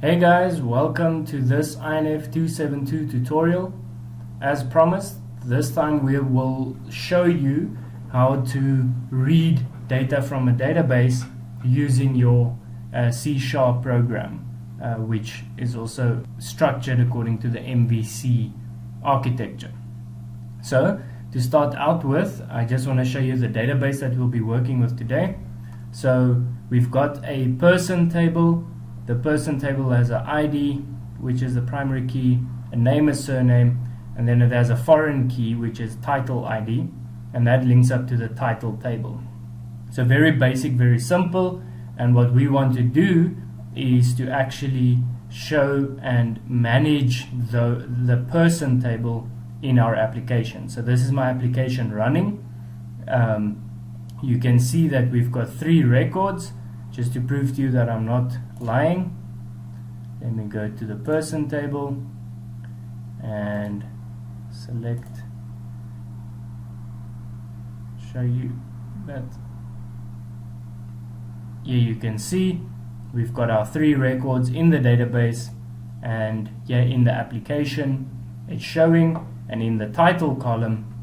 Hey guys, welcome to this INF 272 tutorial. As promised, this time we will show you how to read data from a database using your C# program, which is also structured according to the MVC architecture. So, to start out with, I just want to show you the database that we'll be working with today. So, we've got a person table. The person table has an ID, which is the primary key, a name and surname, and then it has a foreign key, which is title ID, and that links up to the title table. So very basic, very simple, and what we want to do is to actually show and manage the person table in our application. So this is my application running. You can see that we've got 3 records. Just to prove to you that I'm not lying, let me go to the person table and select, show you that. Here you can see we've got our 3 records in the database, and here in the application it's showing, and in the title column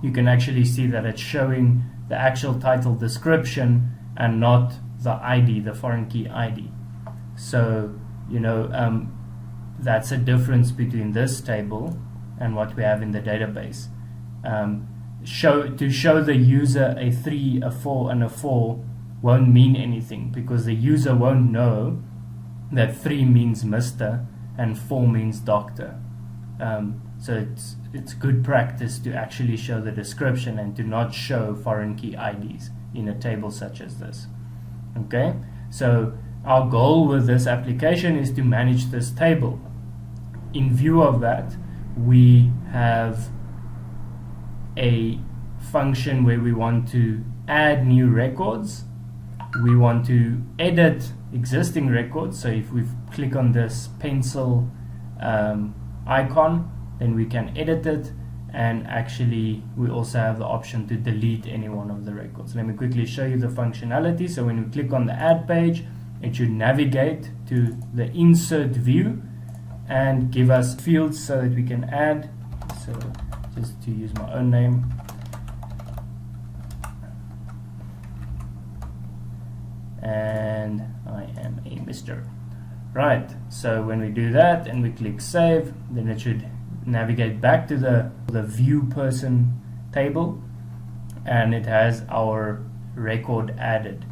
you can actually see that it's showing the actual title description and not the ID, the foreign key ID. So, that's a difference between this table and what we have in the database. To show the user a 3, a 4, and a 4 won't mean anything, because the user won't know that 3 means Mr. and 4 means Doctor. So it's good practice to actually show the description and to not show foreign key IDs in a table such as this. Okay, so our goal with this application is to manage this table. In view of that, we have a function where we want to add new records. We want to edit existing records. So if we click on this pencil icon, then we can edit it, and actually we also have the option to delete any one of the records. Let me quickly show you the functionality. So when we click on the add page, it should navigate to the insert view and give us fields so that we can add. So just to use my own name, and I am a Mr. Right, so when we do that and we click save, then it should navigate back to the view person table, and it has our record added.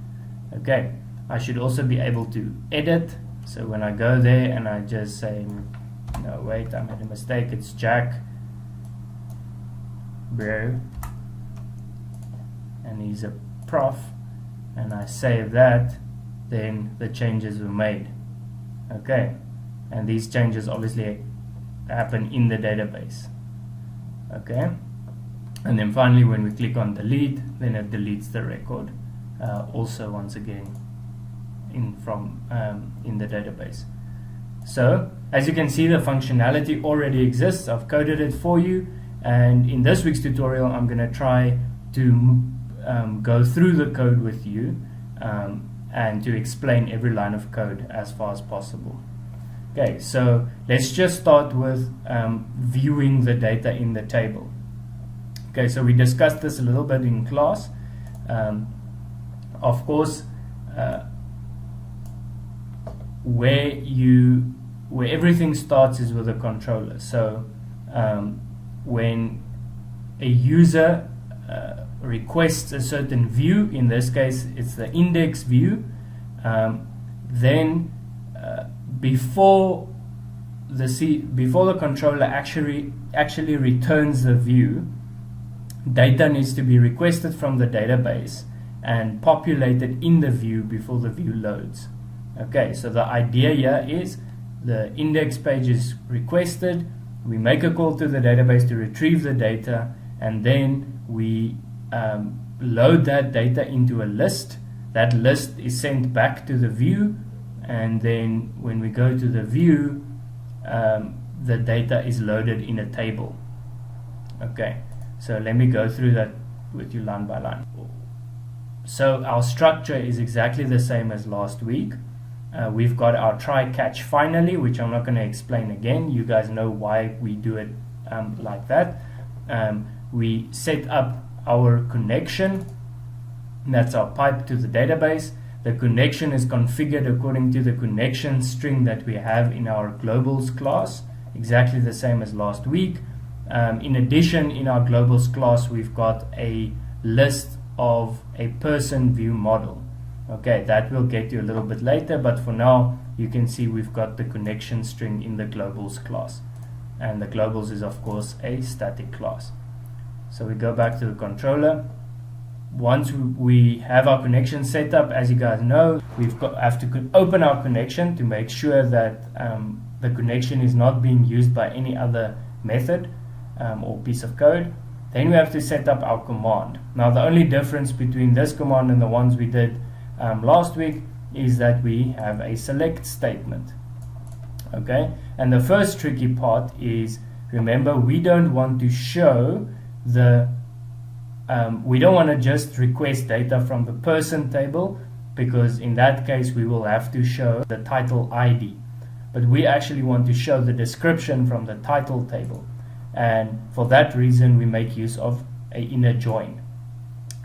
Okay, I should also be able to edit. So when I go there and I just say, no wait, I made a mistake, it's Jack Bro, and he's a prof, and I save that, then the changes were made. Okay, and these changes obviously happen in the database. Okay, and then finally when we click on delete, then it deletes the record also once again in the database. So as you can see, the functionality already exists. I've coded it for you, and in this week's tutorial I'm going to try to go through the code with you and to explain every line of code as far as possible. Okay, so let's just start with viewing the data in the table. Okay, so we discussed this a little bit in class. Of course, where everything starts is with a controller. So when a user requests a certain view, in this case it's the index view, then before the controller actually returns the view, data needs to be requested from the database and populated in the view before the view loads. Okay, so the idea here is the index page is requested, we make a call to the database to retrieve the data, and then we load that data into a list. That list is sent back to the view, and then when we go to the view, the data is loaded in a table. Okay, so let me go through that with you line by line. So our structure is exactly the same as last week. we've got our try catch finally, which I'm not going to explain again. You guys know why we do it like that. We set up our connection. That's our pipe to the database. The connection is configured according to the connection string that we have in our globals class, exactly the same as last week. In addition, in our globals class, we've got a list of a person view model. Okay, that will get you a little bit later, but for now, you can see we've got the connection string in the globals class. And the globals is, of course, a static class. So we go back to the controller. Once we have our connection set up, as you guys know, have to open our connection to make sure that the connection is not being used by any other method or piece of code. Then we have to set up our command. Now, the only difference between this command and the ones we did last week is that we have a select statement. Okay, and the first tricky part is, remember, we don't want to show the we don't want to just request data from the person table, because in that case we will have to show the title ID. But we actually want to show the description from the title table, and for that reason we make use of an inner join.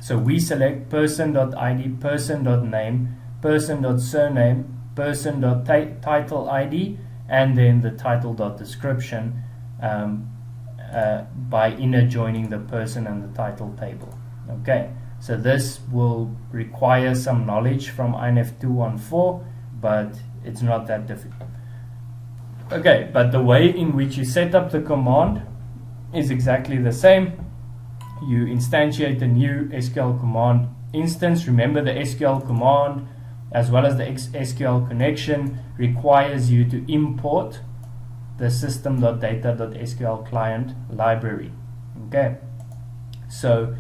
So we select person.id, person.name, person.surname, person.title ID, and then the title.description by inner joining the person and the title table. Okay, so this will require some knowledge from INF 214, but it's not that difficult. Okay, but the way in which you set up the command is exactly the same. You instantiate a new SQL Command instance. Remember, the SQL Command as well as the SQL connection requires you to import the system.data.sql client library. Okay, so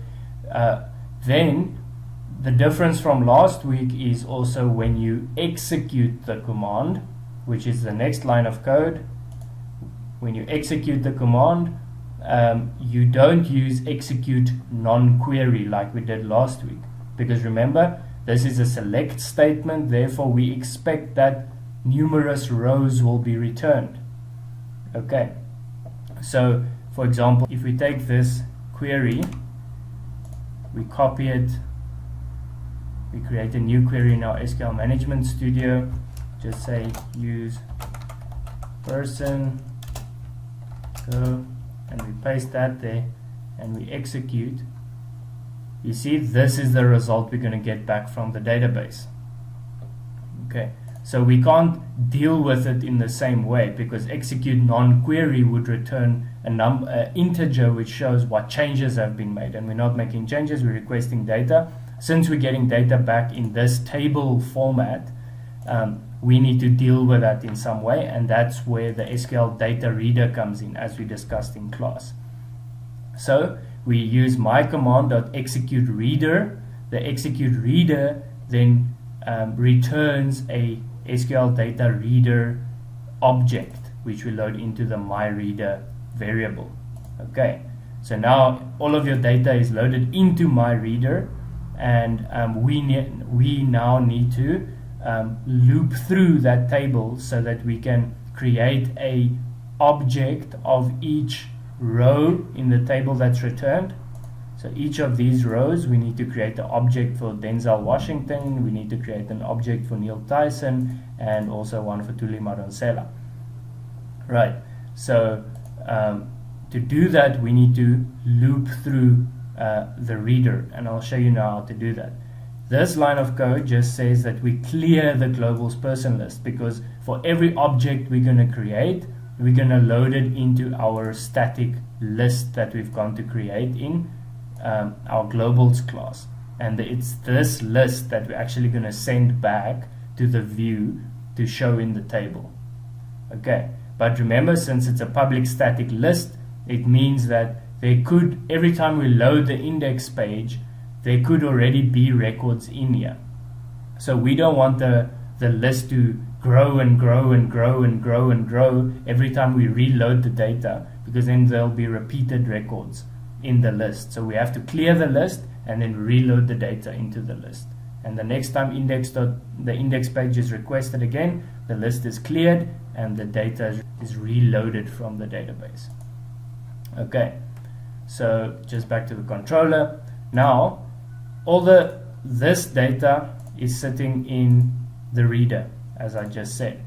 then the difference from last week is also when you execute the command, which is the next line of code. When you execute the command, you don't use execute non-query like we did last week, because remember, this is a select statement, therefore we expect that numerous rows will be returned. Okay, so for example, if we take this query, we copy it, we create a new query in our SQL Management Studio, just say use person, go, and we paste that there, and we execute. You see, this is the result we're going to get back from the database. Okay, so we can't deal with it in the same way, because execute non-query would return a integer which shows what changes have been made, and we're not making changes, we're requesting data. Since we're getting data back in this table format, we need to deal with that in some way, and that's where the SQL data reader comes in, as we discussed in class. So we use my command.execute reader. The execute reader then returns a SQL data reader object, which we load into the myReader variable. Okay, so now all of your data is loaded into myReader, and we now need to loop through that table so that we can create a object of each row in the table that's returned. So each of these rows, we need to create an object for Denzel Washington, we need to create an object for Neil Tyson, and also one for Tuli Madonsela. Right, so to do that, we need to loop through the reader, and I'll show you now how to do that. This line of code just says that we clear the globals person list, because for every object we're going to create, we're going to load it into our static list that we've gone to create in our globals class. And it's this list that we're actually going to send back to the view to show in the table. Okay, but remember, since it's a public static list, it means that there could, every time we load the index page, there could already be records in here. So we don't want the list to grow and grow and grow and grow and grow every time we reload the data, because then there'll be repeated records in the list. So we have to clear the list and then reload the data into the list. and the next time the index page is requested again, the list is cleared and the data is reloaded from the database. Okay, so just back to the controller. Now all this data is sitting in the reader, as I just said.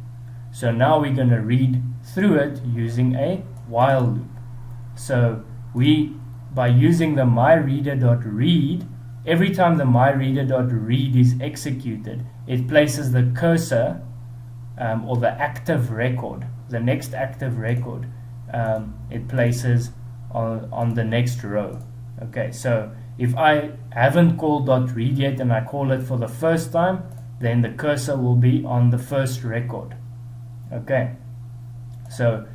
So now we're going to read through it using a while loop. So by using the myReader.read, every time the myReader.read is executed, it places the cursor or the active record, the next active record, it places on the next row. Okay, so if I haven't called .read yet and I call it for the first time, then the cursor will be on the first record. Okay, so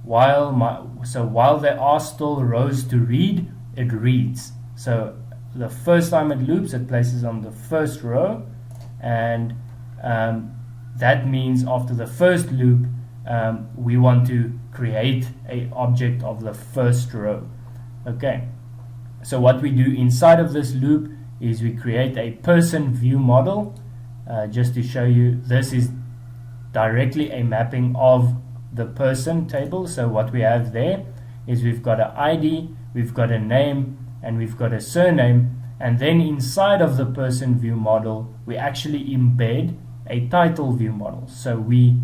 while there are still rows to read, it reads. So the first time it loops, it places on the first row, and that means after the first loop, we want to create an object of the first row. Okay, so what we do inside of this loop is we create a person view model. Just to show you, this is directly a mapping of the person table. So what we have there is we've got an ID, we've got a name, and we've got a surname, and then inside of the person view model we actually embed a title view model. So we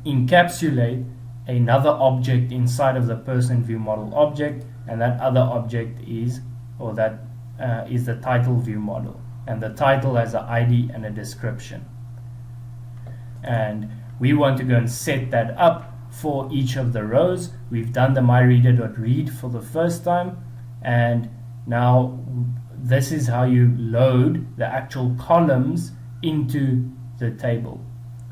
encapsulate another object inside of the person view model object, and that other object is the title view model, and the title has an ID and a description. And we want to go and set that up for each of the rows. We've done the myReader.read for the first time, and now this is how you load the actual columns into the table.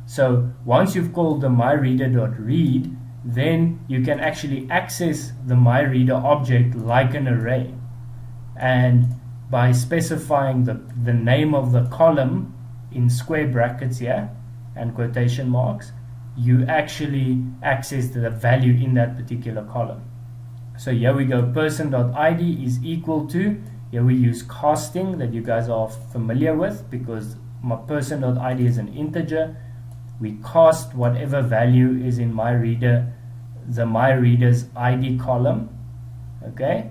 So once you've called the myReader.read, then you can actually access the myReader object like an array, and by specifying the name of the column in square brackets here and quotation marks, you actually access the value in that particular column. So here we go, person.id is equal to, here we use casting that you guys are familiar with, because my person.id is an integer. We cast whatever value is in myReader, the myReader's ID column. Okay,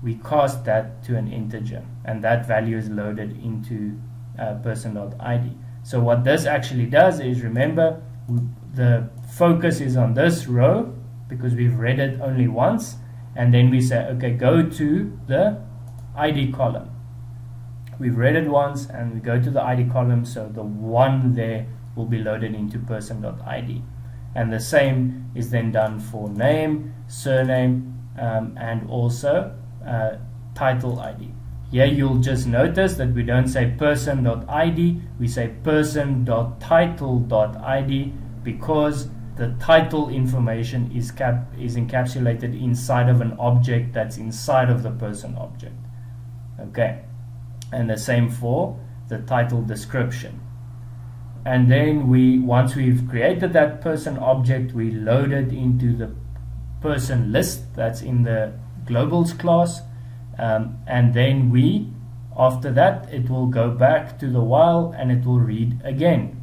we cast that to an integer, and that value is loaded into person.id. So what this actually does is, remember, the focus is on this row because we've read it only once, and then we say, okay, go to the ID column. We've read it once and we go to the ID column, so the one there will be loaded into person.id. And the same is then done for name, surname, and also title ID. Here you'll just notice that we don't say person.id, we say person.title.id, because the title information is encapsulated inside of an object that's inside of the person object. Okay, and the same for the title description. And then once we've created that person object, we load it into the person list that's in the globals class, and then after that it will go back to the while and it will read again.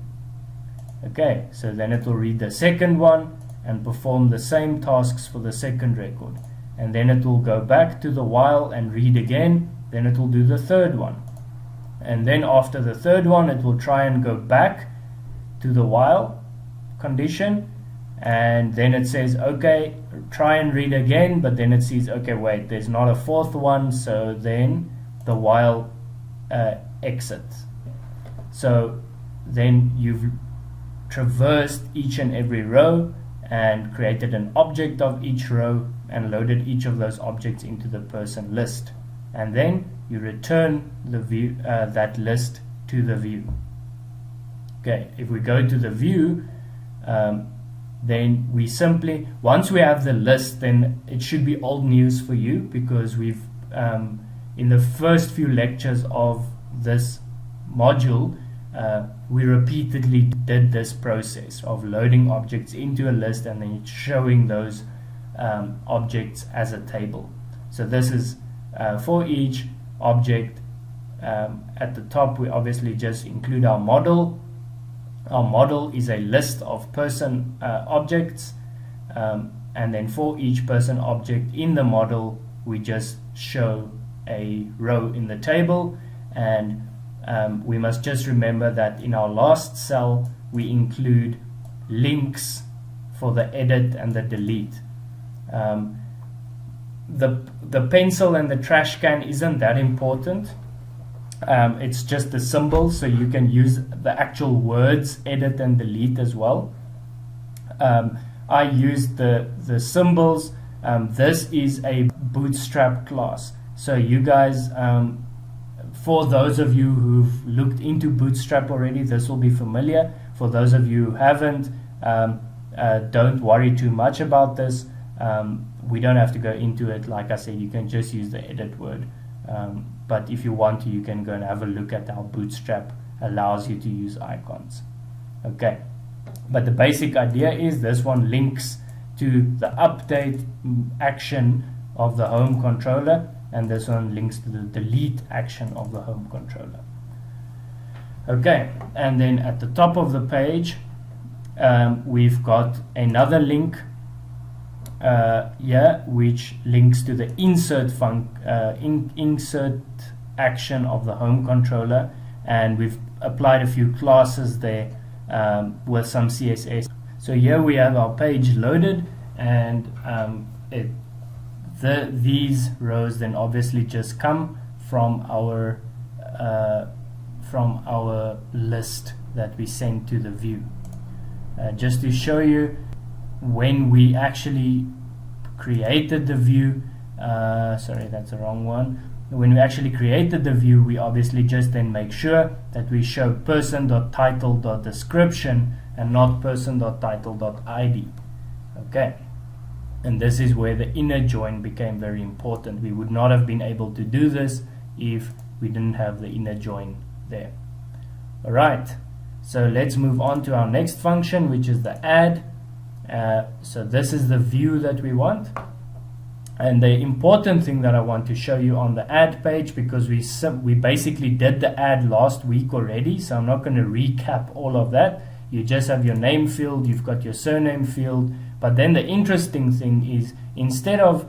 Okay, so then it will read the second one and perform the same tasks for the second record, and then it will go back to the while and read again. Then it will do the third one, and then after the third one it will try and go back to the while condition, and then it says, okay, try and read again, but then it sees, okay, wait, there's not a fourth one, so then the while exits. So then you've traversed each and every row and created an object of each row and loaded each of those objects into the person list, and then you return the view, that list to the view. Okay, if we go to the view, then we simply, once we have the list, then it should be old news for you, because we've in the first few lectures of this module, we repeatedly did this process of loading objects into a list and then showing those objects as a table. So this is for each object at the top we obviously just include our model. Our model is a list of person objects, and then for each person object in the model we just show a row in the table. And we must just remember that in our last cell we include links for the edit and the delete. The pencil and the trash can isn't that important. It's just the symbols, so you can use the actual words edit and delete as well. I used the symbols. This is a Bootstrap class, so you guys, for those of you who've looked into Bootstrap already, this will be familiar. For those of you who haven't, don't worry too much about this. We don't have to go into it. Like I said, you can just use the edit word. But if you want to, you can go and have a look at how Bootstrap allows you to use icons. Okay, but the basic idea is this one links to the update action of the home controller, and this one links to the delete action of the home controller. Okay, and then at the top of the page we've got another link here, which links to the insert insert action of the home controller, and we've applied a few classes there with some CSS. So here we have our page loaded, and these rows then obviously just come from our list that we send to the view. Just to show you, when we actually created the view, sorry, that's the wrong one. When we actually created the view, we obviously just then make sure that we show person.title.description and not person.title.id. Okay, and this is where the inner join became very important. We would not have been able to do this if we didn't have the inner join there. Alright, so let's move on to our next function, which is the add. So this is the view that we want, and the important thing that I want to show you on the add page, because we basically did the add last week already, so I'm not going to recap all of that. You just have your name field, you've got your surname field, but then the interesting thing is, instead of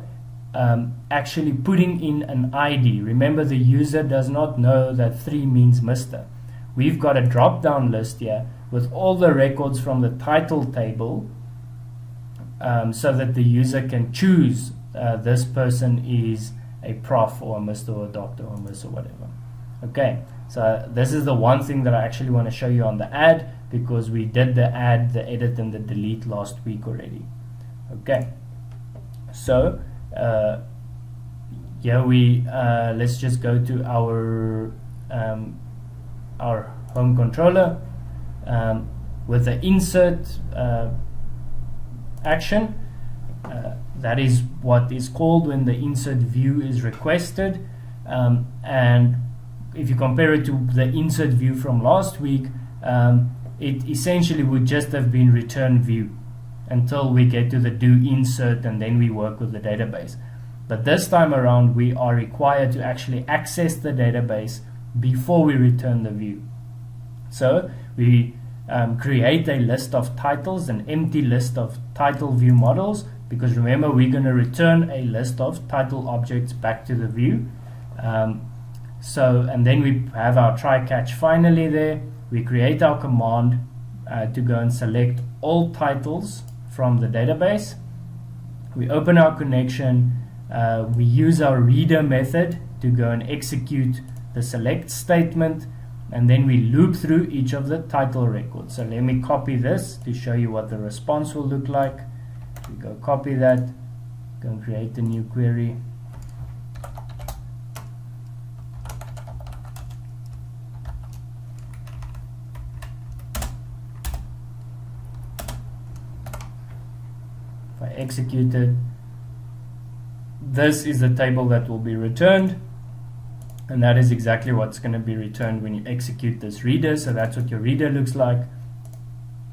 actually putting in an ID, remember the user does not know that 3 means Mr. We've got a drop down list here with all the records from the title table, so that the user can choose this person is a prof or a Mr. or a doctor or a Miss or whatever. Okay, so this is the one thing that I actually want to show you on the add, because we did the add, the edit and the delete last week already. Okay, so here we let's just go to our home controller with the insert action. That is what is called when the insert view is requested, and if you compare it to the insert view from last week, it essentially would just have been return view until we get to the do insert, and then we work with the database. But this time around we are required to actually access the database before we return the view. So we create a list of titles, an empty list of title view models, because remember we're going to return a list of title objects back to the view. And then we have our try catch finally there. We create our command to go and select all titles from the database. We open our connection. We use our reader method to go and execute the select statement, and then we loop through each of the title records. So let me copy this to show you what the response will look like. We go copy that, go and create a new query. If I execute it, this is the table that will be returned, and that is exactly what's going to be returned when you execute this reader. So that's what your reader looks like.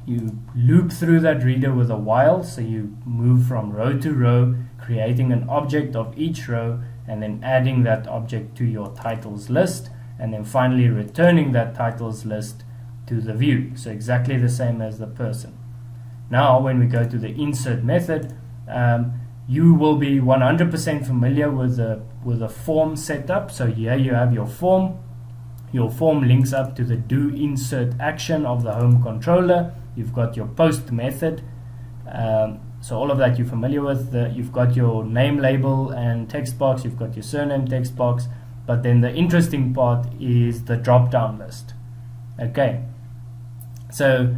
You loop through that reader with a while, so you move from row to row, creating an object of each row and then adding that object to your titles list, and then finally returning that titles list to the view. So exactly the same as the person. Now when we go to the insert method, you will be 100% familiar with the form setup. So here you have your form. Your form links up to the do insert action of the home controller. You've got your post method. So all of that you're familiar with. You've got your name label and text box. You've got your surname text box. But then the interesting part is the drop down list. Okay. So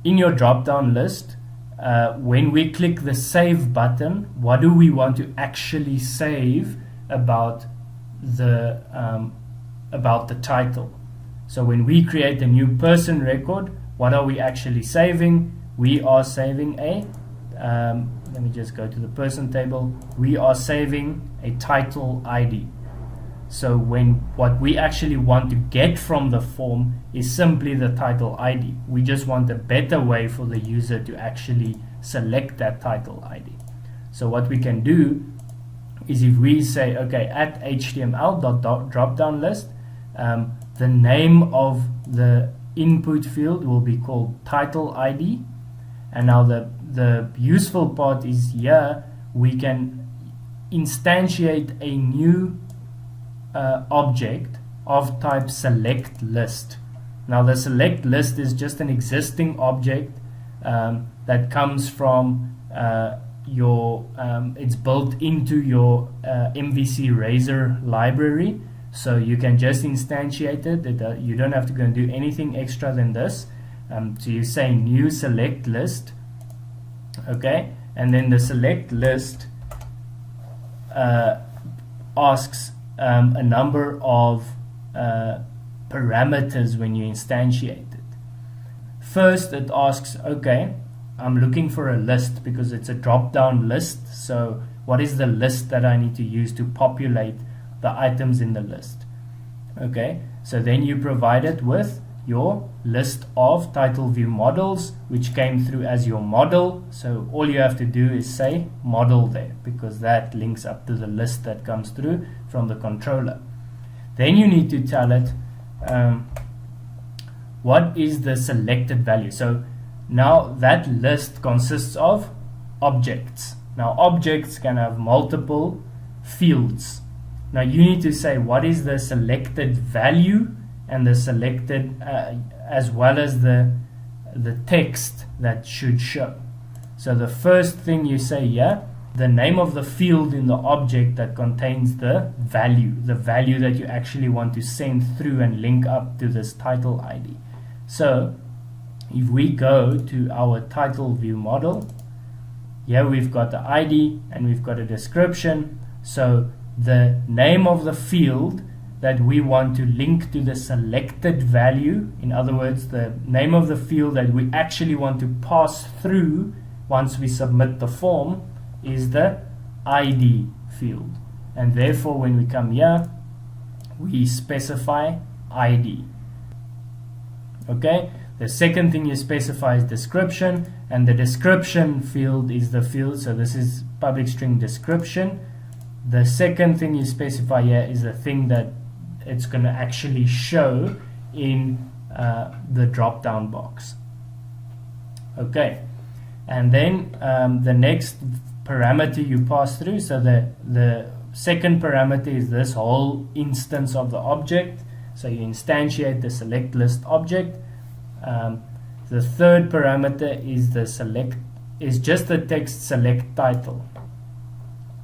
in your drop down list, when we click the save button, what do we want to actually save about the title? So when we create a new person record, what are we actually saving? We are saving let me just go to the person table. We are saving a title ID. So what we actually want to get from the form is simply the title ID. We just want a better way for the user to actually select that title ID. So what we can do is if we say, okay, at html.dropdown list, the name of the input field will be called title ID. And now the useful part is here we can instantiate a new object of type select list. Now the select list is just an existing object that comes from it's built into your MVC Razor library. So you can just instantiate it. You don't have to go and do anything extra than this. So you say new select list, okay, and then the select list asks a number of parameters when you instantiate it. First it asks, okay, I'm looking for a list because it's a drop-down list. So what is the list that I need to use to populate the items in the list? Okay, so then you provide it with your list of title view models, which came through as your model. So all you have to do is say model there, because that links up to the list that comes through from the controller. Then you need to tell it what is the selected value. So now that list consists of objects. Now objects can have multiple fields. Now you need to say what is the selected value and the selected as well as the text that should show. So the first thing you say here, the name of the field in the object that contains the value that you actually want to send through and link up to this title ID. So if we go to our title view model, here we've got the ID and we've got a description. So the name of the field that we want to link to the selected value, in other words, the name of the field that we actually want to pass through once we submit the form, is the ID field. And therefore when we come here, we specify ID. Okay, the second thing you specify is description, and the description field is the field, so this is public string description. The second thing you specify here is the thing that it's going to actually show in the drop down box. Okay, and then the next parameter you pass through, so the second parameter is this whole instance of the object. So you instantiate the select list object. The third parameter is just the text select title.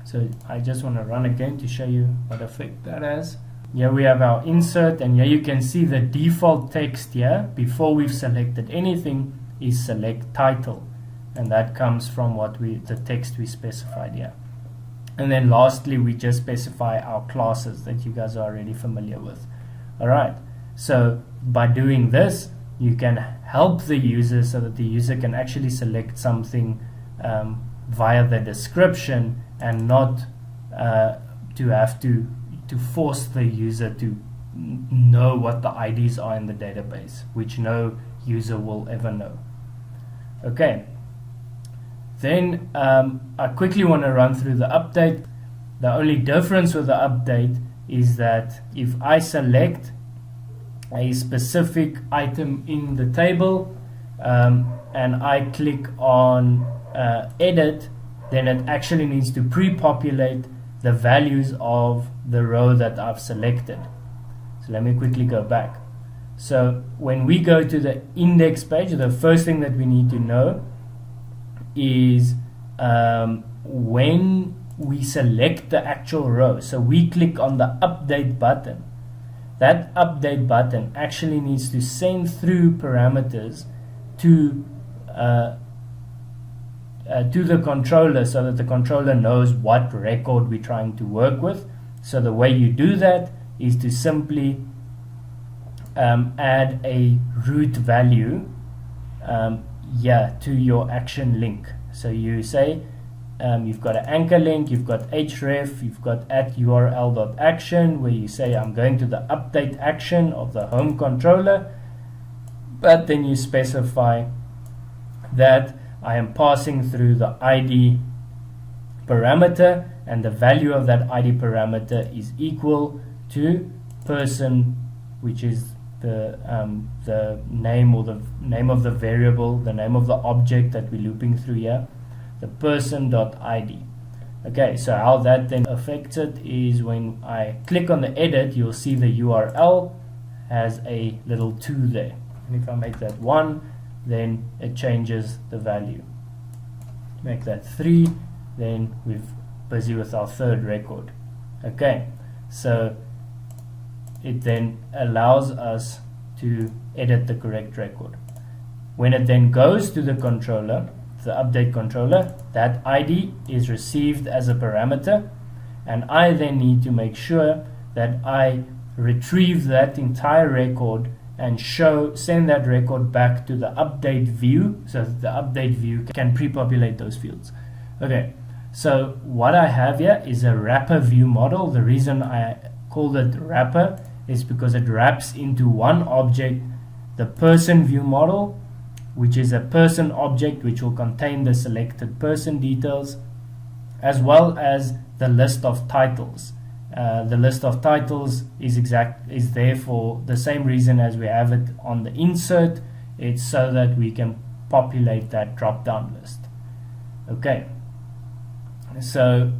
So I just want to run again to show you what effect that has. Here we have our insert, and here you can see the default text here before we've selected anything is select title, and that comes from the text we specified here. And then lastly we just specify our classes that you guys are already familiar with. Alright, so by doing this you can help the user so that the user can actually select something via the description, and not to have to force the user to know what the IDs are in the database, which no user will ever know. Okay, then I quickly want to run through the update. The only difference with the update is that if I select a specific item in the table, and I click on edit, then it actually needs to pre-populate the values of the row that I've selected. So let me quickly go back. So when we go to the index page, the first thing that we need to know is when we select the actual row. So we click on the update button. That update button actually needs to send through parameters to the controller, so that the controller knows what record we're trying to work with. So the way you do that is to simply add a root value to your action link. So you say you've got an anchor link, you've got href, you've got @url.action, where you say I'm going to the update action of the home controller, but then you specify that I am passing through the ID parameter, and the value of that ID parameter is equal to person, which is the name, or the name of the variable, the name of the object that we're looping through here, the person.id. Okay, so how that then affects it is when I click on the edit, you'll see the URL has a little 2 there. And if I make that 1, then it changes the value. Make that 3, then we're busy with our third record. Okay, so it then allows us to edit the correct record. When it then goes to the controller, the update controller, that ID is received as a parameter, and I then need to make sure that I retrieve that entire record and send that record back to the update view, so that the update view can pre-populate those fields. Okay, so what I have here is a wrapper view model. The reason I called it wrapper is because it wraps into one object the person view model, which is a person object which will contain the selected person details, as well as the list of titles. The list of titles is there for the same reason as we have it on the insert. It's so that we can populate that drop-down list. Okay, so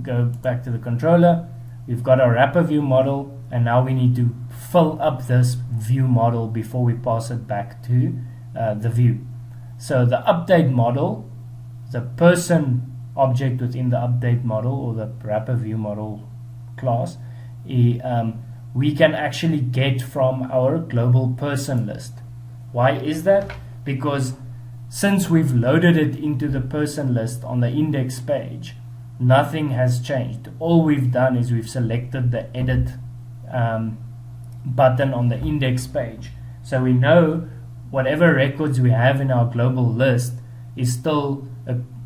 go back to the controller. We've got our wrapper view model, and now we need to fill up this view model before we pass it back to the view. So the update model, the person object within the update model, or the wrapper view model class, we can actually get from our global person list. Why is that? Because since we've loaded it into the person list on the index page, nothing has changed. All we've done is we've selected the edit button on the index page. So we know whatever records we have in our global list is still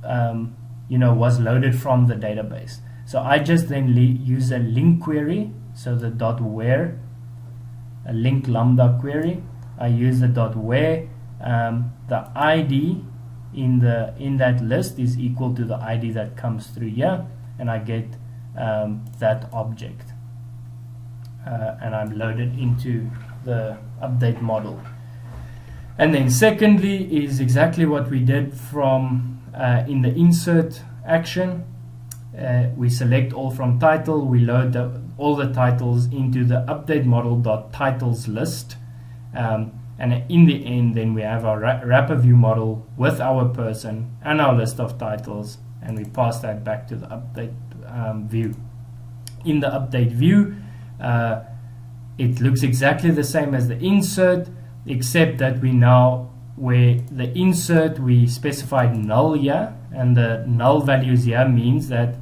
was loaded from the database. So I just then use a link query, so the .where, a link lambda query. I use the .where, the ID in that list is equal to the ID that comes through here, and I get that object, and I'm loaded into the update model. And then secondly is exactly what we did from in the insert action. We select all from title, we load all the titles into the update model.titles list, and in the end then we have our wrapper view model with our person and our list of titles, and we pass that back to the update view. In the update view, it looks exactly the same as the insert, except that we now, where the insert we specified null here, and the null values here means that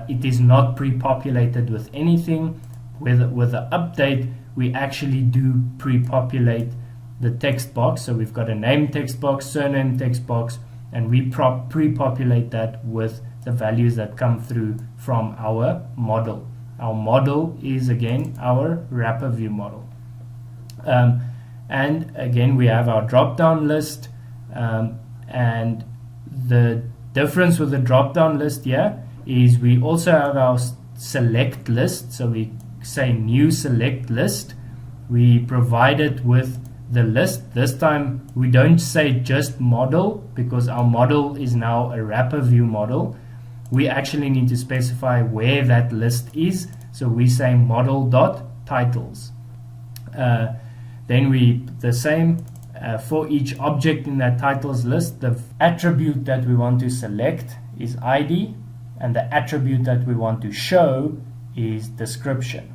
it is not pre-populated with anything. With the update, we actually do pre-populate the text box. So we've got a name text box, surname text box, and we pre-populate that with the values that come through from our model. Our model is again our wrapper view model. And again, we have our drop-down list, and the difference with the drop-down list here is we also have our select list. So we say new select list, we provide it with the list. This time we don't say just model, because our model is now a wrapper view model. We actually need to specify where that list is, so we say model.titles. Then we the same for each object in that titles list. The attribute that we want to select is ID, and the attribute that we want to show is description.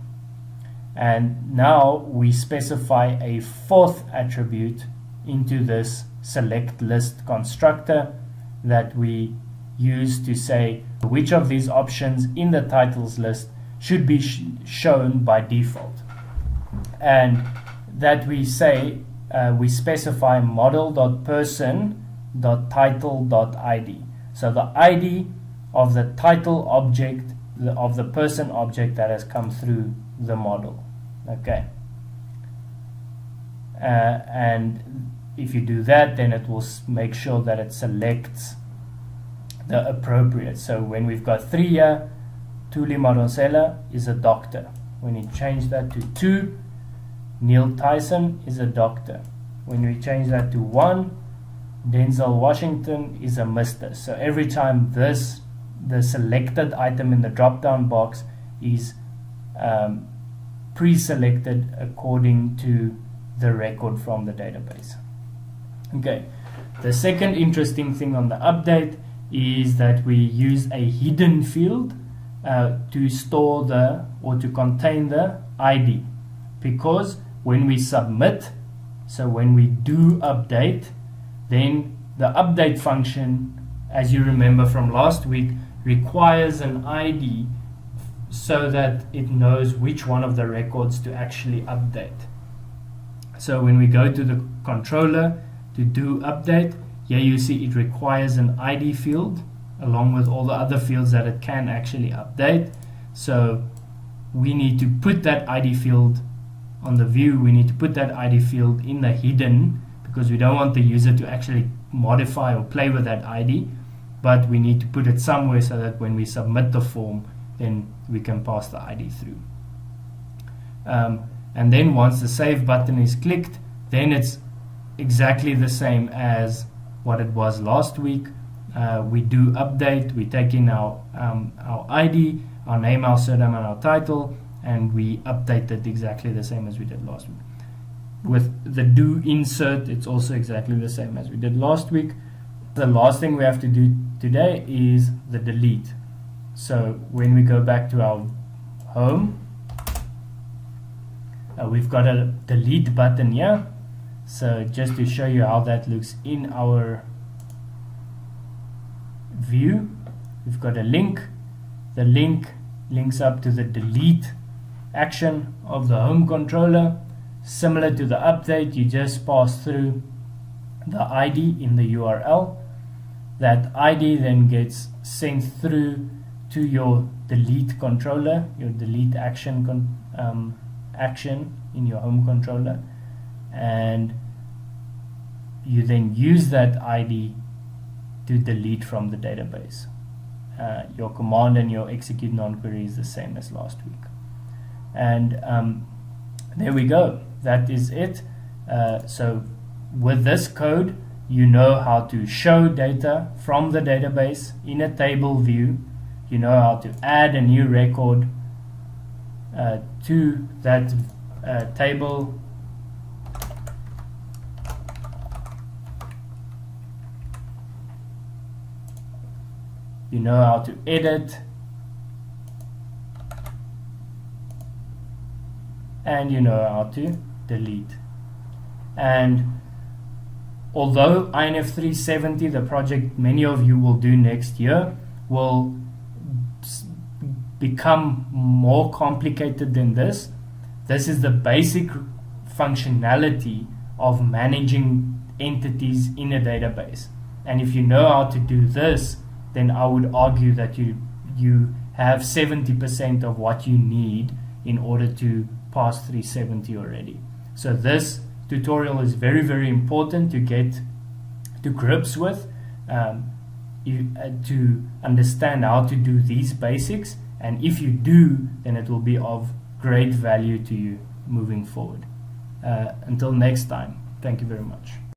And now we specify a fourth attribute into this select list constructor that we use to say which of these options in the titles list should be shown by default. And that we say we specify model.person.title.id. So the ID of the title object, of the person object that has come through the model. Okay. And if you do that, then it will make sure that it selects the appropriate. So when we've got 3 here, Tuli Maronsela is a doctor. When you change that to 2, Neil Tyson is a doctor. When we change that to 1, Denzel Washington is a Mr. So every time the selected item in the drop-down box is pre-selected according to the record from the database. Okay, the second interesting thing on the update is that we use a hidden field to store or to contain the ID, because when we submit, so when we do update, then the update function, as you remember from last week, requires an ID so that it knows which one of the records to actually update. So when we go to the controller to do update, here you see it requires an ID field along with all the other fields that it can actually update. So we need to put that ID field on the view, we need to put that ID field in the hidden, because we don't want the user to actually modify or play with that ID, but we need to put it somewhere so that when we submit the form, then we can pass the ID through. And then once the save button is clicked, then it's exactly the same as what it was last week. We do update, we take in our ID, our name, our surname, and our title, and we update it exactly the same as we did last week. With the do insert, it's also exactly the same as we did last week. The last thing we have to do today is the delete. So when we go back to our home, we've got a delete button here. So just to show you how that looks in our view, we've got a link. The link links up to the delete action of the home controller. Similar to the update, you just pass through the ID in the URL. That ID then gets sent through to your delete controller, your delete action action in your home controller, and you then use that ID to delete from the database. Your command and your execute non-query is the same as last week. And there we go. That is it. So with this code, you know how to show data from the database in a table view. You know how to add a new record to that table. You know how to edit, and you know how to delete. And although INF 370, the project many of you will do next year, will become more complicated than this, this is the basic functionality of managing entities in a database. And if you know how to do this, then I would argue that you have 70% of what you need in order to pass 370 already. So this tutorial is very, very important to get to grips with, to understand how to do these basics, and if you do, then it will be of great value to you moving forward. Until next time, thank you very much.